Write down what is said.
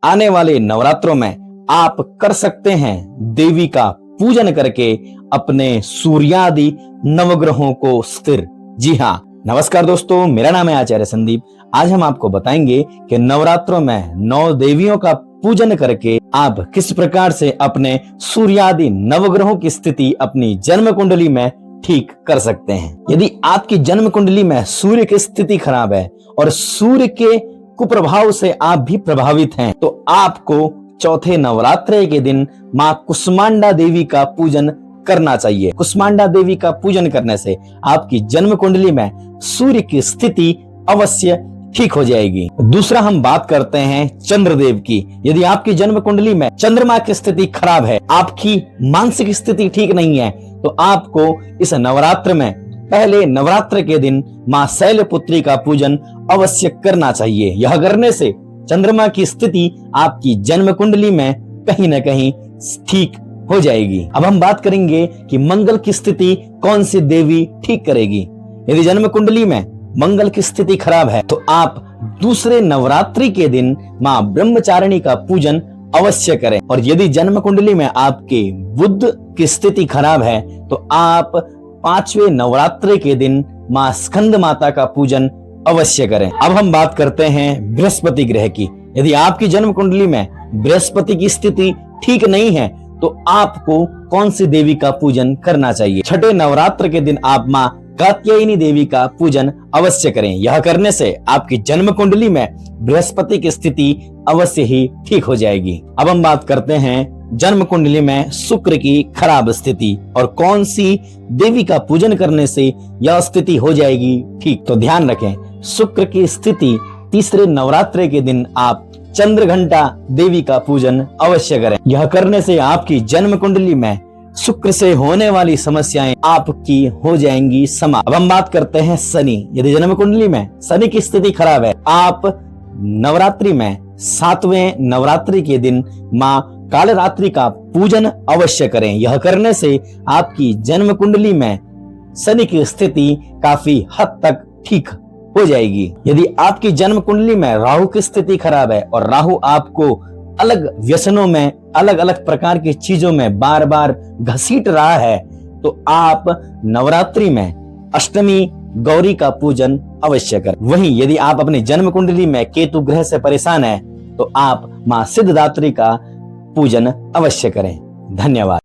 आने वाले नवरात्रों में आप कर सकते हैं देवी का पूजन करके अपने सूर्यादि नवग्रहों को स्थिर। जी हाँ, नमस्कार दोस्तों, मेरा नाम है आचार्य संदीप। आज हम आपको बताएंगे कि नवरात्रों में 9 देवियों का पूजन करके आप किस प्रकार से अपने सूर्यादि नवग्रहों की स्थिति अपनी जन्म कुंडली में ठीक कर सकते हैं। यदि आपकी जन्म कुंडली में सूर्य की स्थिति खराब है और सूर्य के कुप्रभाव से आप भी प्रभावित हैं, तो आपको चौथे नवरात्रे के दिन मां कुष्मांडा देवी का पूजन करना चाहिए। कुष्मांडा देवी का पूजन करने से आपकी जन्म कुंडली में सूर्य की स्थिति अवश्य ठीक हो जाएगी। दूसरा हम बात करते हैं चंद्रदेव की। यदि आपकी जन्म कुंडली में चंद्रमा की स्थिति खराब है, आपकी मानसिक स्थिति ठीक नहीं है, तो आपको इस नवरात्र में पहले नवरात्र के दिन मां शैलपुत्री का पूजन अवश्य करना चाहिए। यह करने से चंद्रमा की स्थिति आपकी जन्म कुंडली में कहीं न कहीं ठीक हो जाएगी। अब हम बात करेंगे कि मंगल की स्थिति कौन सी देवी ठीक करेगी। यदि जन्म कुंडली में मंगल की स्थिति खराब है, तो आप दूसरे नवरात्रि के दिन मां ब्रह्मचारिणी का पूजन अवश्य करें। और यदि जन्म कुंडली में आपके बुध की स्थिति खराब है, तो आप 5वें नवरात्रि के दिन मां स्कंद माता का पूजन अवश्य करें। अब हम बात करते हैं बृहस्पति ग्रह की। यदि आपकी जन्म कुंडली में बृहस्पति की स्थिति ठीक नहीं है, तो आपको कौन सी देवी का पूजन करना चाहिए। छठे नवरात्र के दिन आप मां कात्यायनी देवी का पूजन अवश्य करें। यह करने से आपकी जन्म कुंडली में बृहस्पति की स्थिति अवश्य ही ठीक हो जाएगी। अब हम बात करते हैं जन्म कुंडली में शुक्र की खराब स्थिति और कौन सी देवी का पूजन करने से यह स्थिति हो जाएगी ठीक। तो ध्यान रखें, शुक्र की स्थिति तीसरे नवरात्रे के दिन आप चंद्रघंटा देवी का पूजन अवश्य करें। यह करने से आपकी जन्म कुंडली में शुक्र से होने वाली समस्याएं आपकी हो जाएंगी समाप्त। अब हम बात करते हैं शनि। यदि जन्म कुंडली में शनि की स्थिति खराब है, आप नवरात्रि में 7वें नवरात्रि के दिन मां कालरात्रि का पूजन अवश्य करें। यह करने से आपकी जन्म कुंडली में शनि की स्थिति काफी हद तक ठीक हो जाएगी। यदि आपकी जन्म कुंडली में राहु की स्थिति खराब है और राहु आपको अलग व्यसनों में, अलग अलग प्रकार की चीजों में बार बार घसीट रहा है, तो आप नवरात्रि में अष्टमी गौरी का पूजन अवश्य करें। वहीं यदि आप अपनी जन्म कुंडली में केतु ग्रह से परेशान है, तो आप मां सिद्धदात्री का पूजन अवश्य करें। धन्यवाद।